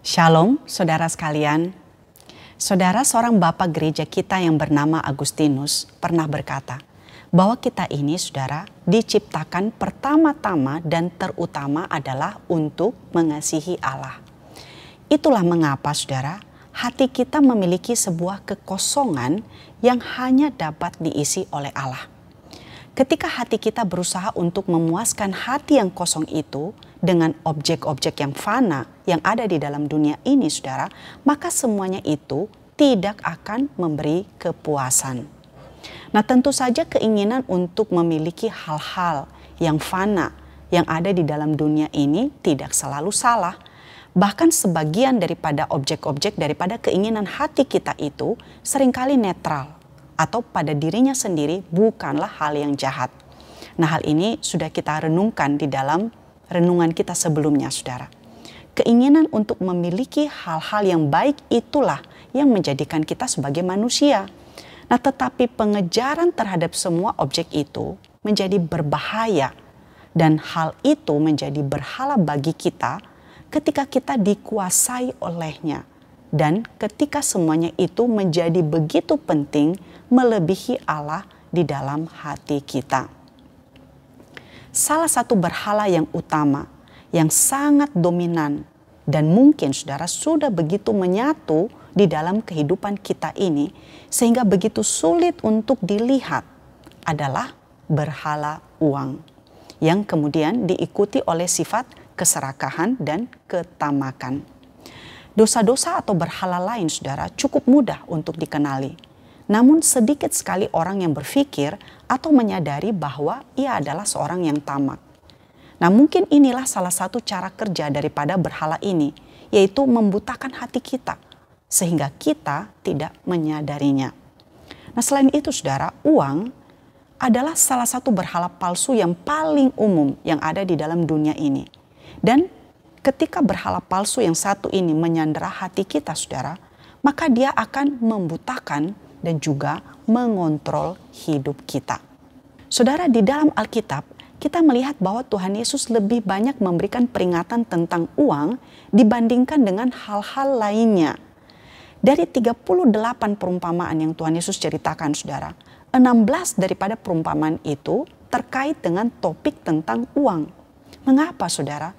Shalom, saudara sekalian. Saudara, seorang bapak gereja kita yang bernama Agustinus pernah berkata bahwa kita ini, saudara, diciptakan pertama-tama dan terutama adalah untuk mengasihi Allah. Itulah mengapa, saudara, hati kita memiliki sebuah kekosongan yang hanya dapat diisi oleh Allah. Ketika hati kita berusaha untuk memuaskan hati yang kosong itu dengan objek-objek yang fana yang ada di dalam dunia ini, saudara, maka semuanya itu tidak akan memberi kepuasan. Nah, tentu saja keinginan untuk memiliki hal-hal yang fana yang ada di dalam dunia ini tidak selalu salah. Bahkan sebagian daripada objek-objek daripada keinginan hati kita itu seringkali netral atau pada dirinya sendiri bukanlah hal yang jahat. Nah, hal ini sudah kita renungkan di dalam renungan kita sebelumnya, saudara. Keinginan untuk memiliki hal-hal yang baik itulah yang menjadikan kita sebagai manusia. Nah, tetapi pengejaran terhadap semua objek itu menjadi berbahaya dan hal itu menjadi berhala bagi kita ketika kita dikuasai olehnya. Dan ketika semuanya itu menjadi begitu penting melebihi Allah di dalam hati kita. Salah satu berhala yang utama, yang sangat dominan dan mungkin saudara sudah begitu menyatu di dalam kehidupan kita ini sehingga begitu sulit untuk dilihat adalah berhala uang. Yang kemudian diikuti oleh sifat keserakahan dan ketamakan. Dosa-dosa atau berhala lain, saudara, cukup mudah untuk dikenali. Namun sedikit sekali orang yang berpikir atau menyadari bahwa ia adalah seorang yang tamak. Nah, mungkin inilah salah satu cara kerja daripada berhala ini, yaitu membutakan hati kita, sehingga kita tidak menyadarinya. Nah, selain itu, saudara, uang adalah salah satu berhala palsu yang paling umum yang ada di dalam dunia ini. Dan ketika berhala palsu yang satu ini menyandera hati kita, saudara, maka dia akan membutakan dan juga mengontrol hidup kita. Saudara, di dalam Alkitab kita melihat bahwa Tuhan Yesus lebih banyak memberikan peringatan tentang uang dibandingkan dengan hal-hal lainnya. Dari 38 perumpamaan yang Tuhan Yesus ceritakan, saudara, 16 daripada perumpamaan itu terkait dengan topik tentang uang. Mengapa, saudara?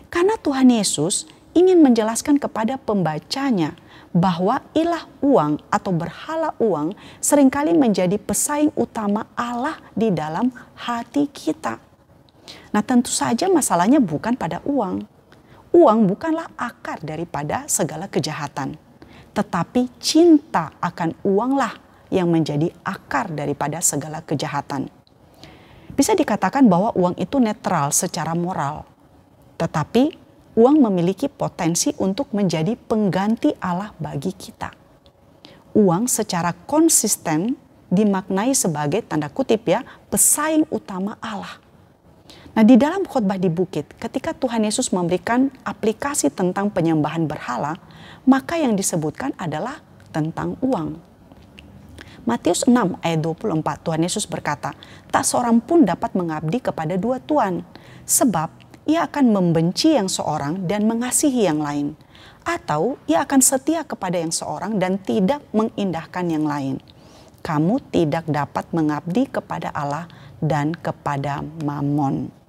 Karena Tuhan Yesus ingin menjelaskan kepada pembacanya bahwa ilah uang atau berhala uang seringkali menjadi pesaing utama Allah di dalam hati kita. Nah, tentu saja masalahnya bukan pada uang. Uang bukanlah akar daripada segala kejahatan. Tetapi cinta akan uanglah yang menjadi akar daripada segala kejahatan. Bisa dikatakan bahwa uang itu netral secara moral. Tetapi uang memiliki potensi untuk menjadi pengganti Allah bagi kita. Uang secara konsisten dimaknai sebagai tanda kutip ya, pesaing utama Allah. Nah, di dalam khotbah di bukit, ketika Tuhan Yesus memberikan aplikasi tentang penyembahan berhala, maka yang disebutkan adalah tentang uang. Matius 6 ayat 24, Tuhan Yesus berkata, "Tak seorang pun dapat mengabdi kepada dua tuan, sebab ia akan membenci yang seorang dan mengasihi yang lain. Atau ia akan setia kepada yang seorang dan tidak mengindahkan yang lain. Kamu tidak dapat mengabdi kepada Allah dan kepada Mamon."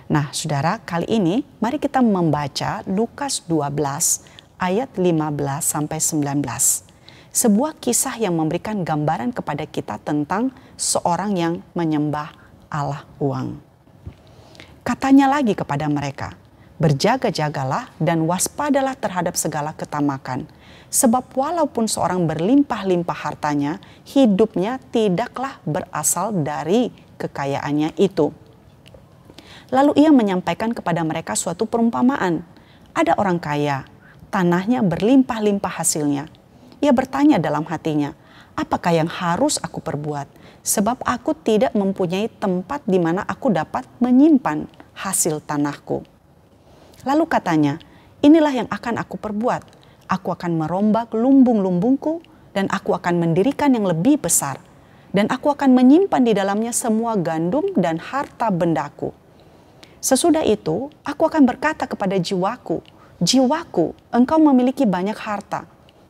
Nah, saudara, kali ini mari kita membaca Lukas 12 ayat 15 sampai 19. Sebuah kisah yang memberikan gambaran kepada kita tentang seorang yang menyembah Allah uang. Katanya lagi kepada mereka, "Berjaga-jagalah dan waspadalah terhadap segala ketamakan. Sebab walaupun seorang berlimpah-limpah hartanya, hidupnya tidaklah berasal dari kekayaannya itu." Lalu ia menyampaikan kepada mereka suatu perumpamaan. Ada orang kaya, tanahnya berlimpah-limpah hasilnya. Ia bertanya dalam hatinya, "Apakah yang harus aku perbuat? Sebab aku tidak mempunyai tempat di mana aku dapat menyimpan hasil tanahku." Lalu katanya, "Inilah yang akan aku perbuat. Aku akan merombak lumbung-lumbungku dan aku akan mendirikan yang lebih besar. Dan aku akan menyimpan di dalamnya semua gandum dan harta bendaku. Sesudah itu, aku akan berkata kepada jiwaku, jiwaku, engkau memiliki banyak harta,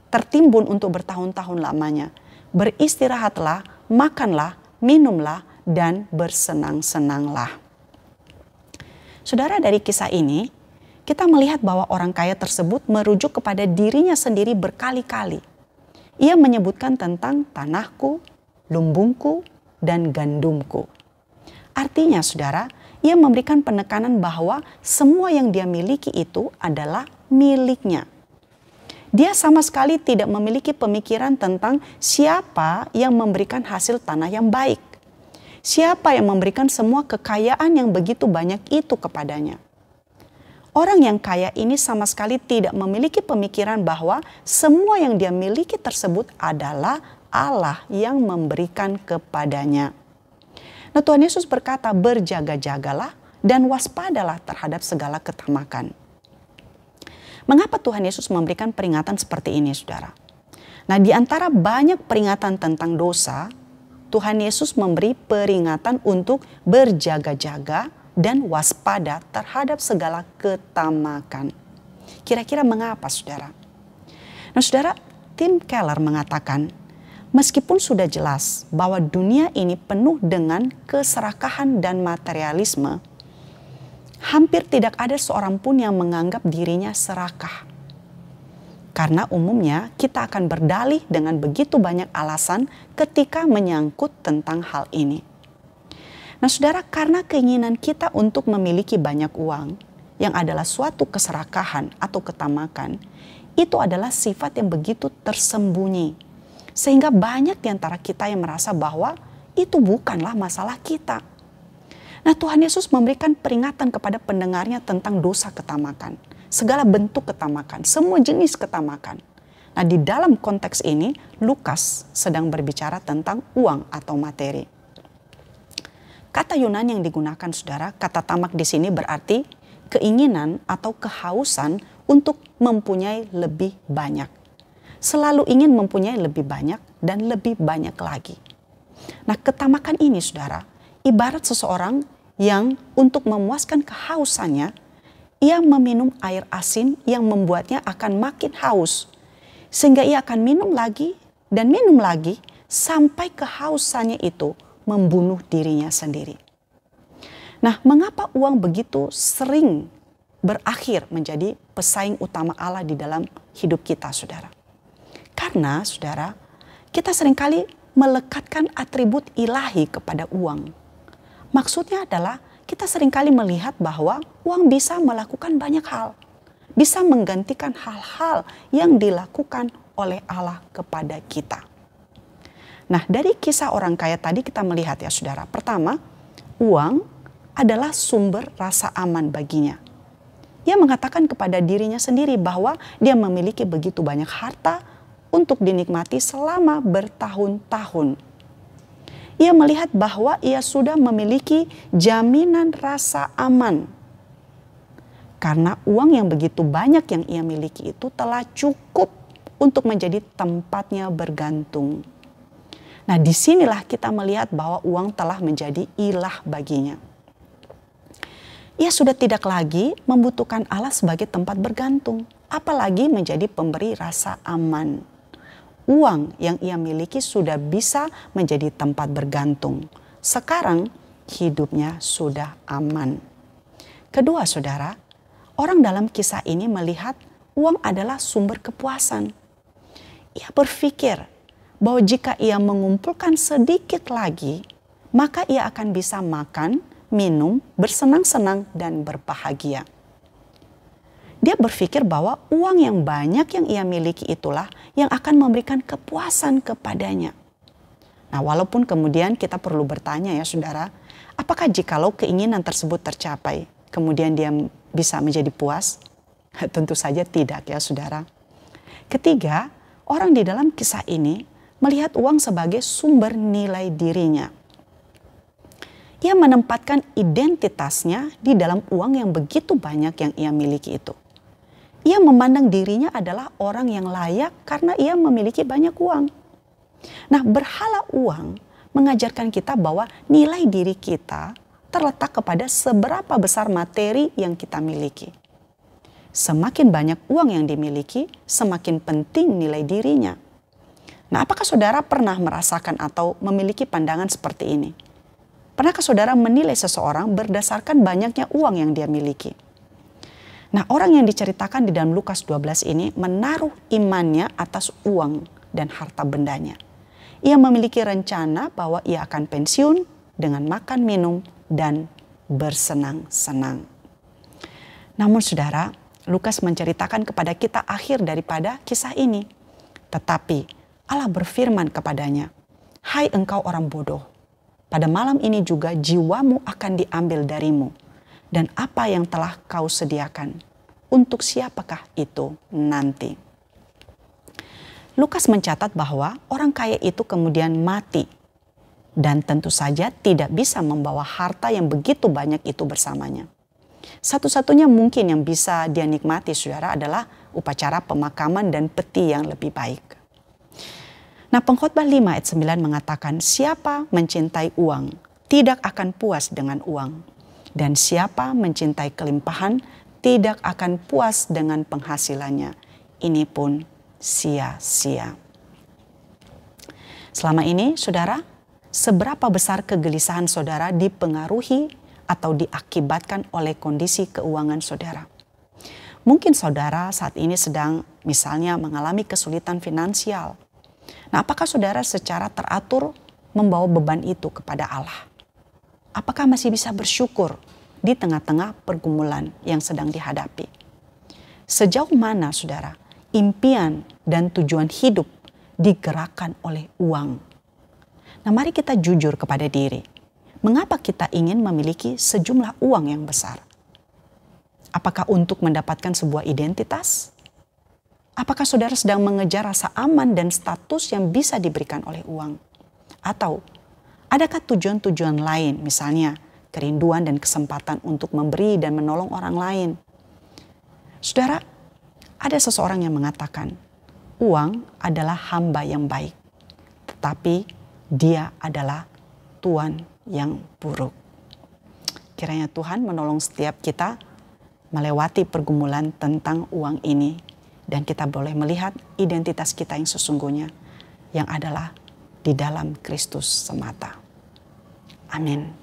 tertimbun untuk bertahun-tahun lamanya. Beristirahatlah, makanlah, minumlah, dan bersenang-senanglah. Saudara, dari kisah ini, kita melihat bahwa orang kaya tersebut merujuk kepada dirinya sendiri berkali-kali. Ia menyebutkan tentang tanahku, lumbungku, dan gandumku. Artinya, saudara, ia memberikan penekanan bahwa semua yang dia miliki itu adalah miliknya. Dia sama sekali tidak memiliki pemikiran tentang siapa yang memberikan hasil tanah yang baik. Siapa yang memberikan semua kekayaan yang begitu banyak itu kepadanya. Orang yang kaya ini sama sekali tidak memiliki pemikiran bahwa semua yang dia miliki tersebut adalah Allah yang memberikan kepadanya. Nah, Tuhan Yesus berkata, berjaga-jagalah dan waspadalah terhadap segala ketamakan. Mengapa Tuhan Yesus memberikan peringatan seperti ini, saudara? Nah, di antara banyak peringatan tentang dosa, Tuhan Yesus memberi peringatan untuk berjaga-jaga dan waspada terhadap segala ketamakan. Kira-kira mengapa, saudara? Nah, saudara, Tim Keller mengatakan, meskipun sudah jelas bahwa dunia ini penuh dengan keserakahan dan materialisme, hampir tidak ada seorang pun yang menganggap dirinya serakah. Karena umumnya kita akan berdalih dengan begitu banyak alasan ketika menyangkut tentang hal ini. Nah, saudara, karena keinginan kita untuk memiliki banyak uang, yang adalah suatu keserakahan atau ketamakan, itu adalah sifat yang begitu tersembunyi. Sehingga banyak di antara kita yang merasa bahwa itu bukanlah masalah kita. Nah, Tuhan Yesus memberikan peringatan kepada pendengarnya tentang dosa ketamakan. Segala bentuk ketamakan, semua jenis ketamakan. Nah, di dalam konteks ini, Lukas sedang berbicara tentang uang atau materi. Kata Yunani yang digunakan, saudara, kata tamak di sini berarti keinginan atau kehausan untuk mempunyai lebih banyak. Selalu ingin mempunyai lebih banyak dan lebih banyak lagi. Nah, ketamakan ini, saudara, ibarat seseorang yang untuk memuaskan kehausannya, ia meminum air asin yang membuatnya akan makin haus. Sehingga ia akan minum lagi dan minum lagi sampai kehausannya itu membunuh dirinya sendiri. Nah, mengapa uang begitu sering berakhir menjadi pesaing utama Allah di dalam hidup kita, saudara? Karena, saudara, kita seringkali melekatkan atribut ilahi kepada uang. Maksudnya adalah kita seringkali melihat bahwa uang bisa melakukan banyak hal. Bisa menggantikan hal-hal yang dilakukan oleh Allah kepada kita. Nah, dari kisah orang kaya tadi kita melihat, ya saudara. Pertama, uang adalah sumber rasa aman baginya. Ia mengatakan kepada dirinya sendiri bahwa dia memiliki begitu banyak harta untuk dinikmati selama bertahun-tahun. Ia melihat bahwa ia sudah memiliki jaminan rasa aman. Karena uang yang begitu banyak yang ia miliki itu telah cukup untuk menjadi tempatnya bergantung. Nah, disinilah kita melihat bahwa uang telah menjadi ilah baginya. Ia sudah tidak lagi membutuhkan Allah sebagai tempat bergantung, apalagi menjadi pemberi rasa aman. Uang yang ia miliki sudah bisa menjadi tempat bergantung. Sekarang hidupnya sudah aman. Kedua, saudara, orang dalam kisah ini melihat uang adalah sumber kepuasan. Ia berpikir bahwa jika ia mengumpulkan sedikit lagi, maka ia akan bisa makan, minum, bersenang-senang, dan berbahagia. Dia berpikir bahwa uang yang banyak yang ia miliki itulah yang akan memberikan kepuasan kepadanya. Nah, walaupun kemudian kita perlu bertanya, ya saudara, apakah jikalau keinginan tersebut tercapai, kemudian dia bisa menjadi puas? Tentu saja tidak, ya saudara. Ketiga, orang di dalam kisah ini melihat uang sebagai sumber nilai dirinya. Ia menempatkan identitasnya di dalam uang yang begitu banyak yang ia miliki itu. Ia memandang dirinya adalah orang yang layak karena ia memiliki banyak uang. Nah, berhala uang mengajarkan kita bahwa nilai diri kita terletak kepada seberapa besar materi yang kita miliki. Semakin banyak uang yang dimiliki, semakin penting nilai dirinya. Nah, apakah saudara pernah merasakan atau memiliki pandangan seperti ini? Pernahkah saudara menilai seseorang berdasarkan banyaknya uang yang dia miliki? Nah, orang yang diceritakan di dalam Lukas 12 ini menaruh imannya atas uang dan harta bendanya. Ia memiliki rencana bahwa ia akan pensiun dengan makan, minum, dan bersenang-senang. Namun saudara, Lukas menceritakan kepada kita akhir daripada kisah ini. Tetapi Allah berfirman kepadanya, "Hai engkau orang bodoh, pada malam ini juga jiwamu akan diambil darimu. Dan apa yang telah kau sediakan, untuk siapakah itu nanti?" Lukas mencatat bahwa orang kaya itu kemudian mati. Dan tentu saja tidak bisa membawa harta yang begitu banyak itu bersamanya. Satu-satunya mungkin yang bisa dia nikmati saudara adalah upacara pemakaman dan peti yang lebih baik. Nah, Pengkhotbah 5 ayat 9 mengatakan, siapa mencintai uang tidak akan puas dengan uang. Dan siapa mencintai kelimpahan tidak akan puas dengan penghasilannya. Ini pun sia-sia. Selama ini saudara, seberapa besar kegelisahan saudara dipengaruhi atau diakibatkan oleh kondisi keuangan saudara? Mungkin saudara saat ini sedang misalnya mengalami kesulitan finansial. Nah, apakah saudara secara teratur membawa beban itu kepada Allah? Apakah masih bisa bersyukur di tengah-tengah pergumulan yang sedang dihadapi? Sejauh mana saudara impian dan tujuan hidup digerakkan oleh uang? Nah, mari kita jujur kepada diri. Mengapa kita ingin memiliki sejumlah uang yang besar? Apakah untuk mendapatkan sebuah identitas? Apakah saudara sedang mengejar rasa aman dan status yang bisa diberikan oleh uang? Atau adakah tujuan-tujuan lain, misalnya kerinduan dan kesempatan untuk memberi dan menolong orang lain? Saudara, ada seseorang yang mengatakan, uang adalah hamba yang baik, tetapi dia adalah tuan yang buruk. Kiranya Tuhan menolong setiap kita melewati pergumulan tentang uang ini, dan kita boleh melihat identitas kita yang sesungguhnya, yang adalah di dalam Kristus semata. Amin.